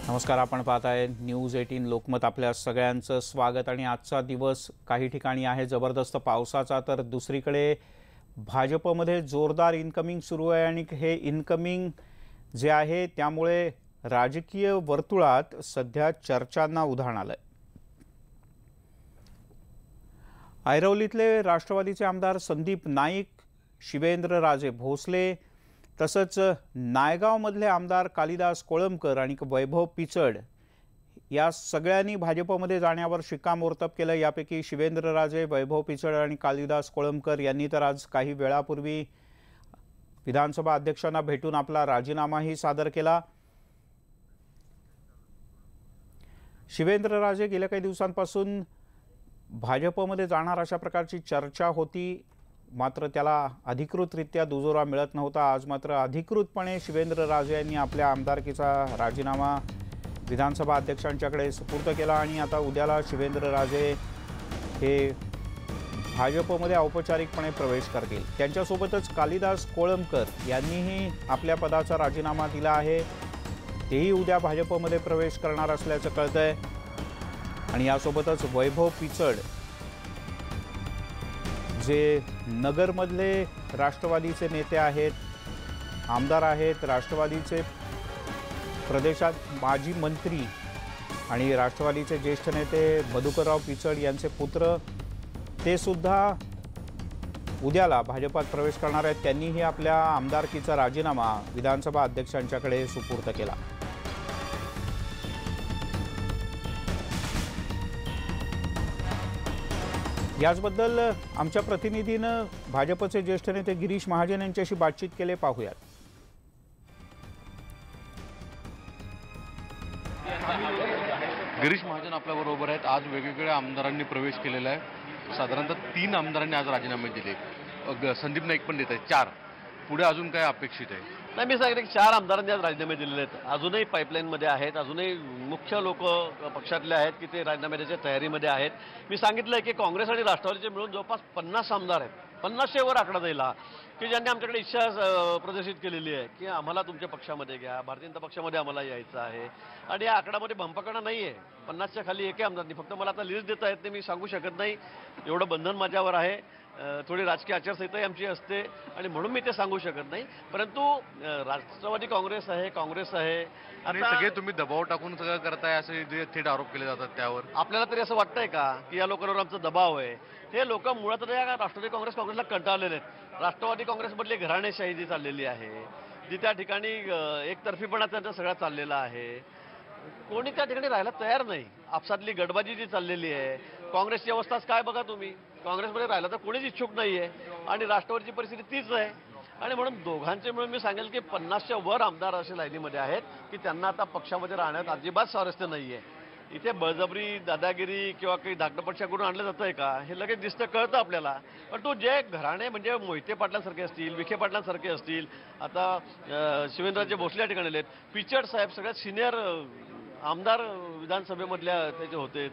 नमस्कार, आपण पाहताय न्यूज 18 लोकमत. आपल्या सगळ्यांचं स्वागत. आणि आजचा दिवस काही ठिकाणी आहे जबरदस्त पावसाचा, तर दुसरीकडे भाजपमध्ये जोरदार इनकमिंग सुरू आहे. आणि हे इनकमिंग जे आहे त्यामुळे राजकीय वर्तुळात सध्या चर्चांना उधाण आलंय. ऐरोलीतले राष्ट्रवादीचे आमदार संदीप नाईक, शिवेंद्रराजे भोसले, तसंच नायगावमधले आमदार कालिदास कोळंबकर आणि वैभव पिचड या सगळ्यांनी भाजपमध्ये जाण्यावर शिक्कामोर्तब केलं. यापैकी शिवेंद्रराजे, वैभव पिचड आणि कालिदास कोळंबकर यांनी तर आज काही वेळापूर्वी विधानसभा अध्यक्षांना भेटून आपला राजीनामाही सादर केला. शिवेंद्रराजे गेल्या काही दिवसांपासून भाजपमध्ये जाणार अशा प्रकारची चर्चा होती, मात्र त्याला अधिकृतरित्या दुजोरा मिळत नव्हता. आज मात्र अधिकृतपणे शिवेंद्रराजे यांनी आपल्या आमदारकीचा राजीनामा विधानसभा अध्यक्षांच्याकडे सुपूर्द केला. आणि आता उद्याला शिवेंद्रराजे हे भाजपमध्ये औपचारिकपणे प्रवेश करतील. त्यांच्यासोबतच कालिदास कोळंबकर यांनीही आपल्या पदाचा राजीनामा दिला आहे. तेही उद्या भाजपमध्ये प्रवेश करणार असल्याचं कळतंय. आणि यासोबतच वैभव पिचड जे नगरमधले राष्ट्रवादीचे नेते आहेत, आमदार आहेत, राष्ट्रवादीचे प्रदेशात माजी मंत्री आणि राष्ट्रवादीचे ज्येष्ठ नेते मधुकरराव पिचड यांचे पुत्र, ते सुद्धा उद्याला भाजपात प्रवेश करणार आहेत. त्यांनीही आपल्या आमदारकीचा राजीनामा विधानसभा अध्यक्षांच्याकडे सुपूर्द केला. याचबद्दल आमच्या प्रतिनिधीनं भाजपचे ज्येष्ठ नेते गिरीश महाजन यांच्याशी बातचीत केली, पाहूयात. गिरीश महाजन आपल्याबरोबर आहेत. आज वेगवेगळ्या आमदारांनी प्रवेश केलेला आहे. साधारणतः 3 आमदारांनी आज राजीनामे दिले. संदीप नाईक पण देत आहेत. 4 पुढे अजून काय अपेक्षित आहे? नाही, मी सांगितलं की 4 आमदारांनी आज राजीनामे दिलेले आहेत. अजूनही पाईपलाईनमध्ये आहेत. अजूनही मुख्य लोक पक्षातले आहेत की ते राजीनामे द्यायच्या तयारीमध्ये आहेत. मी सांगितलं की काँग्रेस आणि राष्ट्रवादीचे मिळून जवळपास 50 आमदार आहेत. 50 वर आकडा जाईल की ज्यांनी आमच्याकडे इच्छा प्रदर्शित केलेली आहे की आम्हाला तुमच्या पक्षामध्ये घ्या, भारतीय जनता पक्षामध्ये आम्हाला यायचं आहे. आणि या आकड्यामध्ये भंपाकडा नाही आहे. 50च्या खाली एकही आमदार नाही. फक्त मला आता लिस्ट देता येत नाही, मी सांगू शकत नाही, एवढं बंधन माझ्यावर आहे. थोडी राजकीय आचारसंहिताही आमची असते आणि म्हणून मी ते सांगू शकत नाही. परंतु राष्ट्रवादी काँग्रेस आहे आणि सगळे तुम्ही दबाव टाकून सगळं करताय असे जे थेट आरोप केले जातात त्यावर आपल्याला तरी असं वाटतंय का की या लोकांवर आमचा दबाव आहे? हे लोक मुळात या राष्ट्रवादी काँग्रेसला कंटाळलेले आहेत. राष्ट्रवादी काँग्रेसमधली घराणेशाही जी चाललेली आहे, जी त्या ठिकाणी एकतर्फीपणा त्यांचा सगळा चाललेला आहे, कोणी त्या ठिकाणी राहायला तयार नाही. आपसातली गडबाजी जी चाललेली आहे, काँग्रेसची अवस्थाच काय बघा तुम्ही. काँग्रेसमध्ये राहिला तर कोणीच इच्छुक नाही आहे आणि राष्ट्रवादीची परिस्थिती तीच आहे. आणि म्हणून दोघांचे मिळून मी सांगेल की 50च्या वर आमदार असे लाईनीमध्ये आहेत की त्यांना आता पक्षामध्ये राहण्यात अजिबात स्वारस्य नाही आहे. इथे बळजबरी, दादागिरी किंवा काही धाकटपक्षा करून आणलं जातं आहे का, हे लगेच दिसतं, कळतं आपल्याला. पण तो जे घराणे म्हणजे मोहिते पाटलांसारखे असतील, विखे पाटलांसारखे असतील, आता शिवेंद्रराजे भोसले या ठिकाणी आहेत, पिचड साहेब सगळ्यात सिनियर आमदार विधानसभेमधल्या त्याचे होते.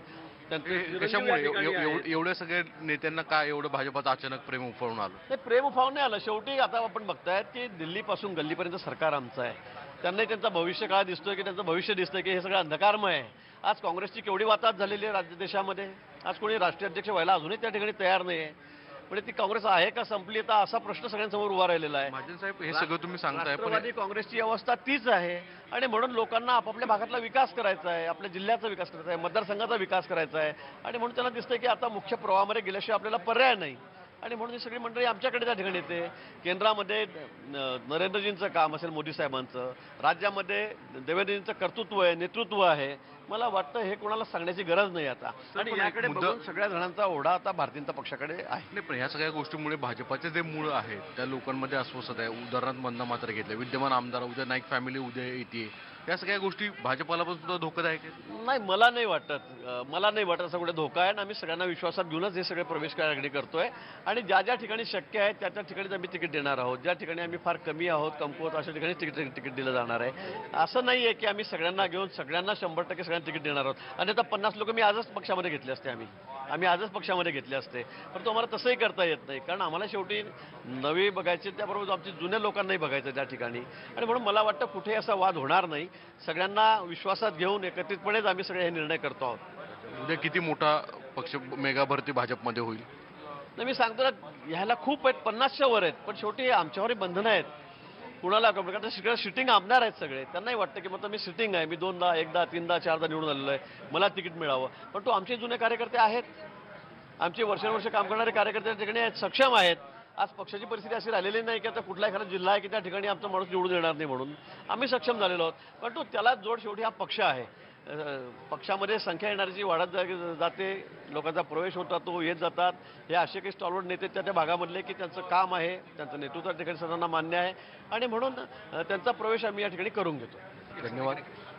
त्याच्यामुळे एवढे सगळे नेत्यांना काय एवढं भाजपाचं अचानक प्रेम उफाळून आलं? नाही, प्रेम उफाळून नाही आलं. शेवटी आता आपण बघतायत की दिल्लीपासून गल्लीपर्यंत सरकार आमचं आहे. त्यांनाही त्यांचा भविष्य काळ दिसतोय की त्यांचं भविष्य दिसतंय की हे सगळं अंधकारमय आहे. आज काँग्रेसची केवढी वाताहत झालेली आहे राज्य देशामध्ये. आज कोणी राष्ट्रीय अध्यक्ष व्हायला अजूनही त्या ठिकाणी तयार नाही आहे. म्हणजे ती काँग्रेस आहे का संपली आता, असा प्रश्न सगळ्यांसमोर उभा राहिलेला आहे. महाजन साहेब, हे सगळं तुम्ही सांगताय, राष्ट्रवादी काँग्रेसची अवस्था तीच आहे. आणि म्हणून लोकांना आपापल्या भागातला विकास करायचा आहे, आपल्या जिल्ह्याचा विकास करायचा आहे, मतदारसंघाचा विकास करायचा आहे. आणि म्हणून त्यांना दिसतंय की आता मुख्य प्रवाहामध्ये गेल्याशिवाय आपल्याला पर्याय नाही. आणि म्हणून ही सगळी मंडळी आमच्याकडे त्या ठिकाणी येते. केंद्रामध्ये नरेंद्रजींचं काम असेल, मोदी साहेबांचं, राज्यामध्ये देवेंद्रजींचं कर्तृत्व आहे, नेतृत्व आहे. मला वाटतं हे कोणाला सांगण्याची गरज नाही आता. आणि याकडे बघून सगळ्या जणांचा ओढा आता भारतीय जनता पक्षाकडे आहे. नाही, पण ह्या सगळ्या गोष्टीमुळे भाजपाचे जे मूळ आहेत त्या लोकांमध्ये अस्वस्थ आहे. उदाहरणार्थ वंदना मात्र घेतलं, विद्यमान आमदार उद्या नाईक फॅमिली उद्या येते. या सगळ्या गोष्टी भाजपाला पण सुद्धा धोकादायक आहे. नाही, मला नाही वाटत असा कुठे धोका आहे. आम्ही सगळ्यांना विश्वासात घेऊनच हे सगळे प्रवेश करण्याकडे करतोय. आणि ज्या ज्या ठिकाणी शक्य आहे त्या त्या ठिकाणीच आम्ही तिकीट देणार आहोत. ज्या ठिकाणी आम्ही फार कमी आहोत, कमकुवत, अशा ठिकाणी तिकीट दिलं जाणार आहे. असं नाही आहे की आम्ही सगळ्यांना घेऊन सगळ्यांना 100% सगळ्यांना तिकीट देणार आहोत. आणि आता 50 लोक मी आजच पक्षामध्ये घेतले असते, आम्ही आजच पक्षामध्ये घेतले असते. पण आम्हाला तसंही करता येत नाही, कारण आम्हाला शेवटी नवी बघायचे, त्याबरोबर आमच्या जुन्या लोकांनाही बघायचं त्या ठिकाणी. आणि म्हणून मला वाटतं कुठे असा वाद होणार नाही. सगळ्यांना विश्वासात घेऊन एकत्रितपणेच आम्ही सगळे हे निर्णय करतो आहोत. उद्या किती मोठा पक्ष मेगा भरती भाजपमध्ये होईल? तर मी सांगतो ना, ह्याला खूप आहेत, 50च्या वर आहेत, पण शेवटी आमच्यावरही बंधनं आहेत. कुणाला कारण सगळं सिटिंग आमदार आहेत सगळे, त्यांनाही वाटतं की मग मी सिटिंग आहे, मी 2दा 1दा 3दा 4दा निवडून आलेलो आहे, मला तिकीट मिळावं. पण तो आमचे जुने कार्यकर्ते आहेत, आमचे वर्षानुवर्ष काम करणारे कार्यकर्ते त्या ठिकाणी आहेत, सक्षम आहेत. आज पक्षाची परिस्थिती अशी राहिलेली नाही की आता कुठला एखादा जिल्हा आहे की त्या ठिकाणी आमचा माणूस निवडून येणार नाही म्हणून आम्ही सक्षम झालेलो आहोत. पण तो त्याला जोड शेवटी हा पक्ष आहे. पक्षामध्ये संख्या येणारी वाढत जाते, लोकांचा प्रवेश होता, तो येत जातात. हे असे काही स्टॉलवर्ड नेते त्या भागामधले की त्यांचं काम आहे, त्यांचं नेतृत्व त्या ठिकाणी सर्वांना मान्य आहे आणि म्हणून त्यांचा प्रवेश आम्ही या ठिकाणी करून घेतो. धन्यवाद.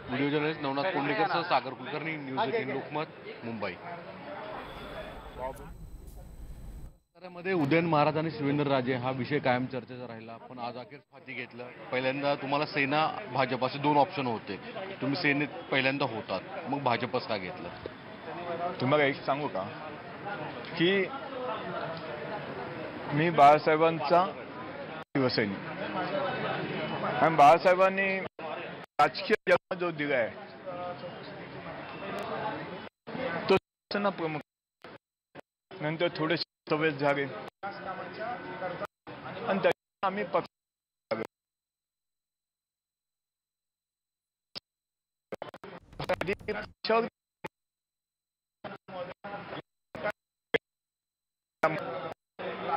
व्हिडिओ जर्नलिस्ट नवनाथ कोंडलेकरसह सागर कुलकर्णी, न्यूज 18 लोकमत, मुंबई. मध्ये उदयन महाराज आणि शिवेंद्रराजे हा विषय कायम चर्चेचा राहिला, पण आज अखेर हाती घेतलं. पहिल्यांदा तुम्हाला सेना भाजप असे 2 ऑप्शन होते, तुम्ही सेनेत पहिल्यांदा होतात, मग भाजपच का घेतलं? तुम्हाला एक सांगू का की मी बाळासाहेबांचा शिवसैनिक आणि बाळासाहेबांनी राजकीय जन्म जो दिलाय तो शिवसेना प्रमुख, नंतर थोडे सवेस झाले आणि त्याच्या आम्ही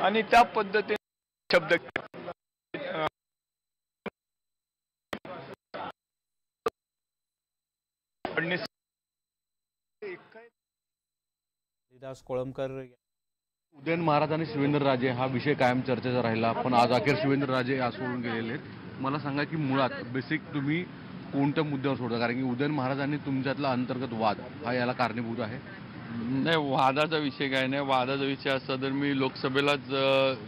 आणि त्या पद्धतीने शब्द हरिदास कोळंबकर. उदयन महाराज आणि शिवेंद्रराजे हा विषय कायम चर्चेचा राहिला, पण आज अखेर शिवेंद्रराजे आज सोडून गेलेले आहेत. मला सांगा की मुळात बेसिक तुम्ही कोणत्या मुद्द्यावर सोडता, कारण की उदयन महाराजांनी तुमच्यातला अंतर्गत वाद हा याला कारणीभूत आहे? नाही, वादाचा विषय काय नाही. वादाचा विषय असता तर मी लोकसभेलाच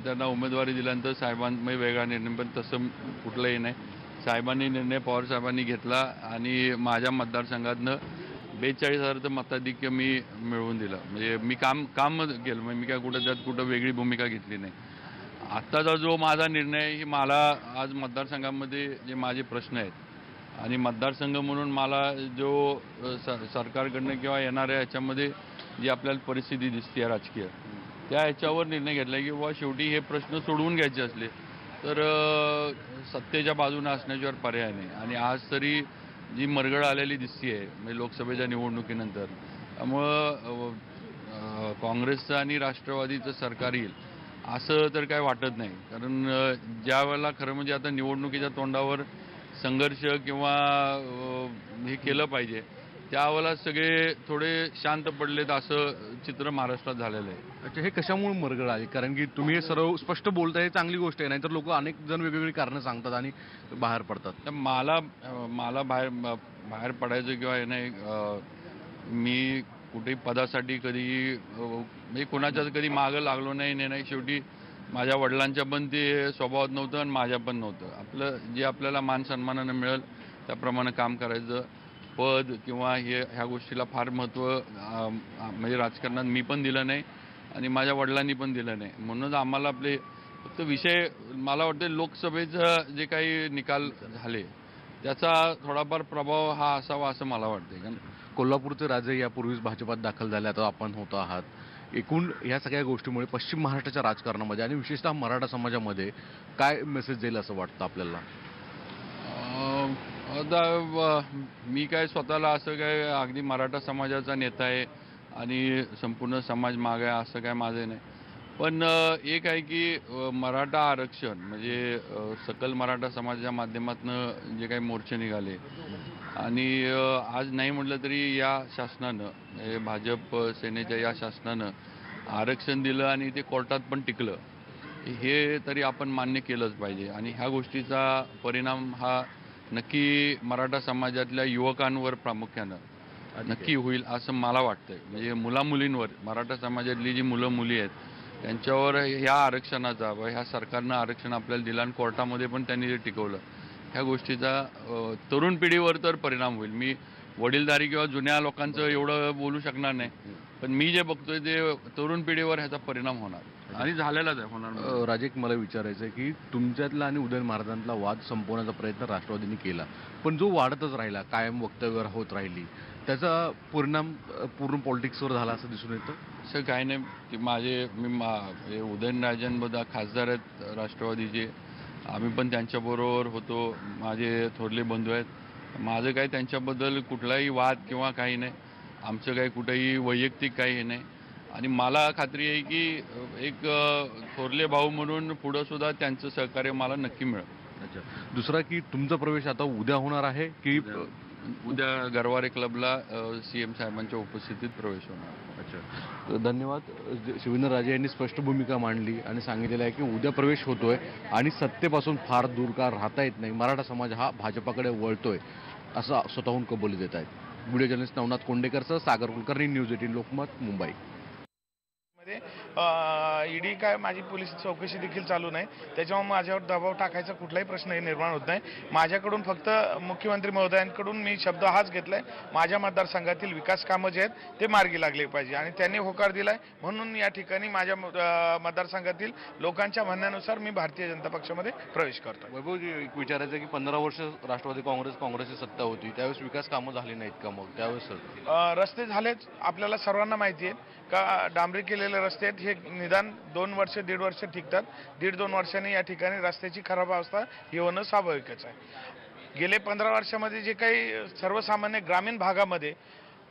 त्यांना उमेदवारी दिल्यानंतर साहेबांनी वेगळा निर्णय, पण तसं कुठलंही नाही. साहेबांनी निर्णय पवार साहेबांनी घेतला आणि माझ्या मतदारसंघातनं 42,000 मताधिक्य मी मिळवून दिलं. म्हणजे मी काम केलं, म्हणजे मी काय कुठं वेगळी भूमिका घेतली नाही. आत्ताचा जो माझा निर्णय ही मला आज मतदारसंघामध्ये जे माझे प्रश्न आहेत आणि मतदारसंघ म्हणून मला जो सरकारकडनं किंवा येणाऱ्या ह्याच्यामध्ये जी आपल्याला परिस्थिती दिसते राजकीय, त्या ह्याच्यावर निर्णय घेतला की बाबा शेवटी हे प्रश्न सोडवून घ्यायचे असले तर सत्तेच्या बाजूने असण्याशिवाय पर्याय नाही. आणि आज तरी जी मरगळ आलेली दिसते आहे म्हणजे लोकसभेच्या निवडणुकीनंतर, त्यामुळं काँग्रेसचं आणि राष्ट्रवादीचं सरकार येईल असं तर काय वाटत नाही. कारण ज्या वेळेला खरं म्हणजे आता निवडणुकीच्या तोंडावर संघर्ष किंवा हे केलं पाहिजे त्यावेळेला सगळे थोडे शांत पडलेत असं चित्र महाराष्ट्रात झालेलं आहे. अच्छा, हे कशामुळे मरगळ आली? कारण की तुम्ही हे सर्व स्पष्ट बोलताय, हे चांगली गोष्ट आहे, नाहीतर लोक अनेक जण वेगवेगळी कारणं सांगतात आणि बाहेर पडतात. तर मला बाहेर पडायचं किंवा हे नाही, मी कुठेही पदासाठी कधी म्हणजे कोणाच्याच कधी मागं लागलो नाही. शेवटी माझ्या वडिलांच्या पण ते स्वभावात नव्हतं आणि माझ्या पण नव्हतं. आपलं जे आपल्याला मान सन्मानानं मिळेल त्याप्रमाणे काम करायचं. पद किंवा ह्या गोष्टीला फार महत्त्व म्हणजे राजकारणात मी पण दिलं नाही आणि माझ्या वडिलांनी पण दिलं नाही. म्हणूनच आम्हाला आपले फक्त विषय मला वाटतं लोकसभेचं जे काही निकाल झाले त्याचा थोडाफार प्रभाव हा असावा असं मला वाटतं. कारण कोल्हापूरचे राजे यापूर्वीच भाजपात दाखल झाले, आता आपण होत आहात. एकूण ह्या सगळ्या गोष्टीमुळे पश्चिम महाराष्ट्राच्या राजकारणामध्ये आणि विशेषतः मराठा समाजामध्ये काय मेसेज जाईल असं वाटतं आपल्याला? आता मी काय स्वतःला असं काय अगदी मराठा समाजाचा नेता आहे आणि संपूर्ण समाज माग आहे असं काय माझं नाही. पण एक आहे की मराठा आरक्षण म्हणजे सकल मराठा समाजाच्या माध्यमातून जे काही मोर्चे निघाले आणि आज नाही म्हटलं तरी या शासनानं भाजप सेनेच्या या शासनानं आरक्षण दिलं आणि ते कोर्टात पण टिकलं, हे तरी आपण मान्य केलंच पाहिजे. आणि ह्या गोष्टीचा परिणाम हा नक्की मराठा समाजातल्या युवकांवर प्रामुख्यानं नक्की होईल असं मला वाटतंय. म्हणजे मुलामुलींवर, मराठा समाजातली जी मुलं मुली आहेत त्यांच्यावर ह्या आरक्षणाचा व ह्या सरकारनं आरक्षण आपल्याला दिलं आणि कोर्टामध्ये पण त्यांनी जे टिकवलं ह्या गोष्टीचा तरुण पिढीवर तर परिणाम होईल. मी वडीलधारी किंवा जुन्या लोकांचं एवढं बोलू शकणार नाही, पण मी जे बघतोय ते तरुण पिढीवर ह्याचा परिणाम होणार. आणि झालेलाच आहे, होणार नाही. राजे, मला विचारायचं आहे की तुमच्यातला आणि उदयन महाराजांतला वाद संपवण्याचा प्रयत्न राष्ट्रवादीने केला, पण जो वाढतच राहिला, कायम वक्तव्यावर होत राहिली, त्याचा परिणाम पूर्ण पॉलिटिक्सवर झाला असं दिसून येतं. असं काही नाही की हे उदयनराजेंबद्दल खासदार आहेत राष्ट्रवादीचे, आम्ही पण त्यांच्याबरोबर होतो, माझे थोरले बंधू आहेत, माझं काही त्यांच्याबद्दल कुठलाही वाद किंवा काही नाही, आमचं काही कुठेही वैयक्तिक काही हे नाही. आणि मला खात्री आहे की एक थोरले भाऊ म्हणून पुढं सुद्धा त्यांचं सहकार्य मला नक्की मिळेल. अच्छा, दुसरा की तुमचा प्रवेश आता उद्या होणार आहे की उद्या गरवारे क्लबला CM साहेबांच्या उपस्थितीत प्रवेश होणार. अच्छा, धन्यवाद. शिवेंद्र राजे यांनी स्पष्ट भूमिका मांडली आणि सांगितलेलं आहे की उद्या प्रवेश होतोय आणि सत्तेपासून फार दूर का राहता येत नाही, मराठा समाज हा भाजपाकडे वळतोय असं स्वतःहून कबुली देत आहेत. व्हिडिओ जर्नलिस्ट नवनाथ कोंडेकरसह सागर कुलकर्णी, न्यूज 18 लोकमत, मुंबई. ईडी काय माझी पोलीस चौकशी देखील चालू नाही, त्याच्यामुळे माझ्यावर दबाव टाकायचा कुठलाही प्रश्न निर्माण होत नाही. माझ्याकडून फक्त मुख्यमंत्री महोदयांकडून मी शब्द हाच घेतलाय, माझ्या मतदारसंघातील विकास कामं जे आहेत ते मार्गी लागले पाहिजे आणि त्यांनी होकार दिलाय, म्हणून या ठिकाणी माझ्या मतदारसंघातील लोकांच्या म्हणण्यानुसार मी भारतीय जनता पक्षामध्ये प्रवेश करतो. वैभवजी, एक विचारायचं की 15 वर्ष राष्ट्रवादी काँग्रेसची सत्ता होती, त्यावेळेस विकास कामं झाली नाहीत का? मग त्यावेळेस रस्ते झालेच, आपल्याला सर्वांना माहिती आहे का डांबरी केलेले रस्ते आहेत हे निदान 2 वर्ष 1.5 वर्ष टिकतात, 1.5-2 वर्षांनी या ठिकाणी रस्त्याची खराब अवस्था ही होणं स्वाभाविकच आहे. गेले 15 वर्षामध्ये जे काही सर्वसामान्य ग्रामीण भागामध्ये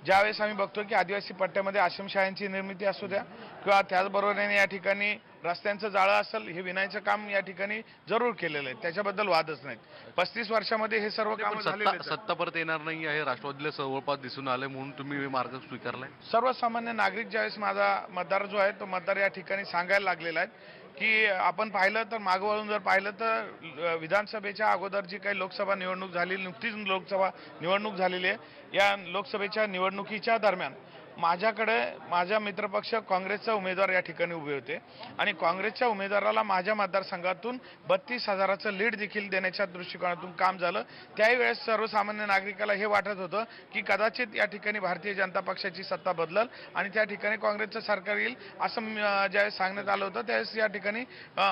ज्यावेळेस आम्ही बघतो की आदिवासी पट्ट्यामध्ये आश्रमशाळांची निर्मिती असू द्या किंवा त्याचबरोबरीने या ठिकाणी रस्त्यांचं जाळं असेल, हे विणायचं काम या ठिकाणी जरूर केलेलं आहे, त्याच्याबद्दल वादच नाहीत. 35 वर्षामध्ये हे सर्व काम झालेले. सत्ता परत येणार नाही आहे राष्ट्रवादीला जवळपास दिसून आले, म्हणून तुम्ही मार्ग स्वीकारलाय. सर्वसामान्य नागरिक ज्यावेळेस माझा मतदार जो आहे तो मतदार या ठिकाणी सांगायला लागलेला आहे की आपण पाहिलं तर मागं वळून जर पाहिलं तर विधानसभेच्या अगोदर जी काही लोकसभा निवडणूक झाली, नुकतीच लोकसभा निवडणूक झालेली आहे, या लोकसभेच्या निवडणुकीच्या दरम्यान माझ्याकडे माझा मित्रपक्ष काँग्रेसचा उमेदवार या ठिकाणी उभे होते आणि काँग्रेसच्या उमेदवाराला माझ्या मतदारसंघातून 32,000चं लीड देखील देण्याच्या दृष्टिकोनातून काम झालं. त्याही वेळेस सर्वसामान्य नागरिकाला हे वाटत होतं की कदाचित या ठिकाणी भारतीय जनता पक्षाची सत्ता बदलल आणि त्या ठिकाणी काँग्रेसचं सरकार येईल असं ज्यावेळेस सांगण्यात आलं होतं, त्यावेळेस या ठिकाणी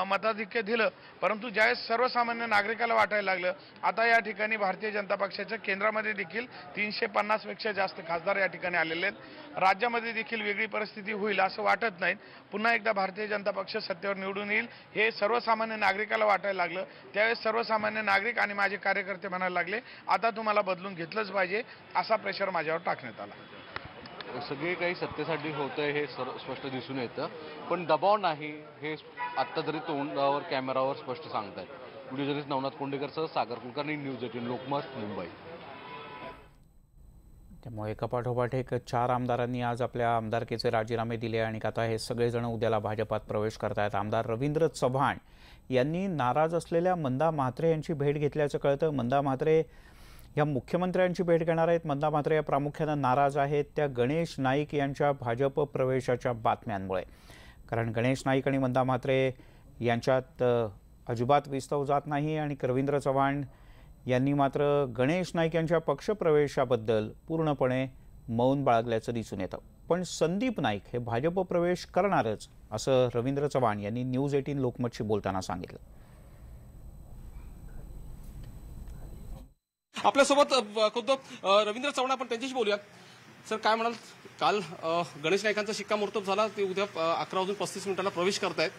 मताधिक्य दिलं. परंतु ज्यावेळेस सर्वसामान्य नागरिकाला वाटायला लागलं आता या ठिकाणी भारतीय जनता पक्षाच्या केंद्रामध्ये देखील 350 पेक्षा जास्त खासदार या ठिकाणी आलेले आहेत, राज्यामध्ये देखील वेगळी परिस्थिती होईल असं वाटत नाही, पुन्हा एकदा भारतीय जनता पक्ष सत्तेवर निवडून येईल हे सर्वसामान्य नागरिकाला वाटायला लागलं. त्यावेळेस सर्वसामान्य नागरिक आणि माझे कार्यकर्ते म्हणायला लागले आता तुम्हाला बदलून घेतलंच पाहिजे, असा प्रेशर माझ्यावर टाकण्यात आला. सगळे काही सत्तेसाठी होतंय हे स्पष्ट दिसून येतं, पण दबाव नाही हे आत्ता जरी तोंडावर कॅमेरावर स्पष्ट सांगतायत. व्हिडिओ जर्नलिस्ट नवनाथ कोंडेकरसह सागर कुलकर्णी, न्यूज 18 लोकमत, मुंबई. त्यामुळे एकापाठोपाठ एक 4 आमदारांनी आज आपल्या आमदारकीचे राजीनामे दिले आणि आता हे सगळेजण उद्याला भाजपात प्रवेश करतायत. आमदार रवींद्र चव्हाण यांनी नाराज असलेल्या मंदा म्हात्रे यांची भेट घेतल्याचं कळतं. मंदा म्हात्रे या मुख्यमंत्र्यांची भेट घेणार आहेत. मंदा म्हात्रे या प्रामुख्यानं नाराज आहेत त्या गणेश नाईक यांच्या भाजप प्रवेशाच्या बातम्यांमुळे, कारण गणेश नाईक आणि मंदा म्हात्रे यांच्यात अजिबात विस्तव जात नाही आणि रवींद्र चव्हाण यांनी मात्र गणेश नाईक यांच्या पक्षप्रवेशाबद्दल पूर्णपणे मौन बाळगल्याचं दिसून येतं. पण संदीप नाईक हे भाजप प्रवेश करणारच असं रवींद्र चव्हाण यांनी न्यूज 18 लोकमतशी बोलताना सांगितलं. आपल्यासोबत खुद्द रवींद्र चव्हाण, आपण त्यांच्याशी बोलूया. सर, काय म्हणाल, काल गणेश नाईकांचा शिक्कामोर्तब झाला, ते उद्या 11:35 प्रवेश करतायत.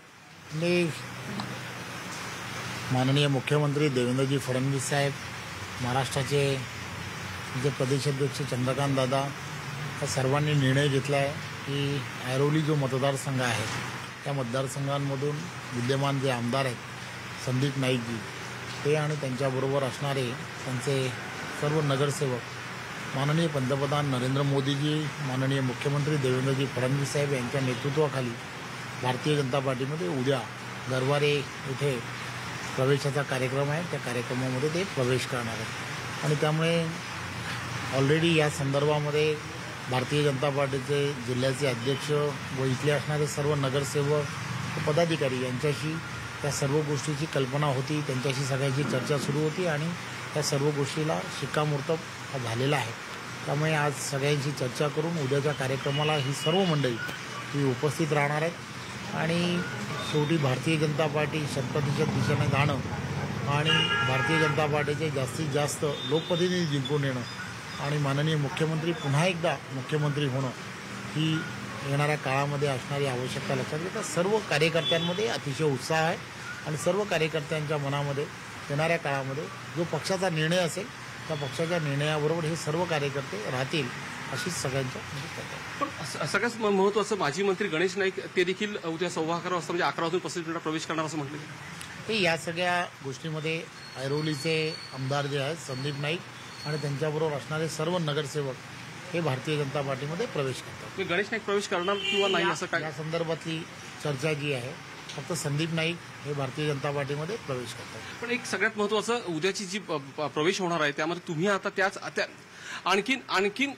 माननीय मुख्यमंत्री देवेंद्रजी फडणवीस साहेब, महाराष्ट्राचे जे प्रदेशाध्यक्ष चंद्रकांत दादा, या सर्वांनी निर्णय घेतला आहे की ऐरोली जो मतदारसंघ आहे त्या मतदारसंघांमधून विद्यमान जे आमदार आहेत संदीप नाईकजी, ते आणि त्यांच्याबरोबर असणारे त्यांचे सर्व नगरसेवक माननीय पंतप्रधान नरेंद्र मोदीजी, माननीय मुख्यमंत्री देवेंद्रजी फडणवीस साहेब यांच्या नेतृत्वाखाली भारतीय जनता पार्टीमध्ये उद्या गरवारे येथे प्रवेशाचा कार्यक्रम आहे. त्या कार्यक्रमामध्ये ते प्रवेश करणार आहेत आणि त्यामुळे ऑलरेडी या संदर्भामध्ये भारतीय जनता पार्टीचे जिल्ह्याचे अध्यक्ष व इथले असणारे सर्व नगरसेवक पदाधिकारी यांच्याशी त्या सर्व गोष्टीची कल्पना होती, त्यांच्याशी सगळ्याची चर्चा सुरू होती आणि त्या सर्व गोष्टीला शिक्कामोर्तब झालेला आहे. त्यामुळे आज सगळ्यांशी चर्चा करून उद्याच्या कार्यक्रमाला ही सर्व मंडळी ही उपस्थित राहणार आहेत आणि शेवटी भारतीय जनता पार्टी 100% दिशेने जाणं आणि भारतीय जनता पार्टीचे जास्तीत जास्त लोकप्रतिनिधी जिंकून येणं आणि माननीय मुख्यमंत्री पुन्हा एकदा मुख्यमंत्री होणं ही येणाऱ्या काळामध्ये असणारी आवश्यकता लक्षात घेता सर्व कार्यकर्त्यांमध्ये अतिशय उत्साह आहे आणि सर्व कार्यकर्त्यांच्या मनामध्ये येणाऱ्या काळामध्ये जो पक्षाचा निर्णय असेल त्या पक्षाच्या निर्णयाबरोबर हे सर्व कार्यकर्ते राहतील अशीच सगळ्यांच्या पण सगळ्यात महत्त्वाचं माजी मंत्री गणेश नाईक ते देखील उद्या 11:15 वाजता म्हणजे 11 वाजून 35 मिनिटात प्रवेश करणार असं म्हटलं. ते या सगळ्या गोष्टीमध्ये ऐरोलीचे आमदार जे आहेत संदीप नाईक आणि त्यांच्याबरोबर असणारे सर्व नगरसेवक हे भारतीय जनता पार्टीमध्ये प्रवेश करतात. गणेश नाईक प्रवेश करणार किंवा नाही असं काय या संदर्भातली चर्चा जी आहे फक्त संदीप नाईक हे भारतीय जनता पार्टीमध्ये प्रवेश करतात. पण एक सगळ्यात महत्त्वाचं उद्याची जी प्रवेश होणार आहे त्यामध्ये तुम्ही आता त्या आणखीन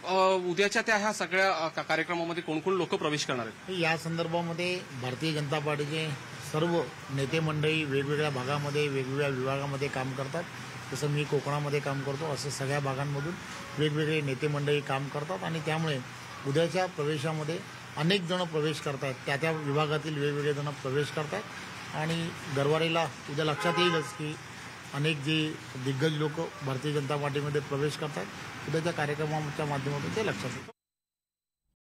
उद्याच्या त्या ह्या सगळ्या कार्यक्रमामध्ये कोण कोण लोक प्रवेश करणार आहेत या संदर्भामध्ये भारतीय जनता पार्टीचे सर्व नेते मंडळी वेगवेगळ्या भागामध्ये वेगवेगळ्या विभागामध्ये काम करतात. जसं मी कोकणामध्ये काम करतो असं सगळ्या भागांमधून वेगवेगळे नेते मंडळी काम करतात आणि त्यामुळे उद्याच्या प्रवेशामध्ये अनेक जण प्रवेश करतात. त्या विभागातील वेगवेगळे जण प्रवेश करतात आणि गरवारेला उद्या लक्षात येईलच की अनेक जे दिग्गज लोक भारतीय जनता पार्टीमध्ये प्रवेश करतात उद्याच्या कार्यक्रमाच्या माध्यमातून ते लक्षात येईल.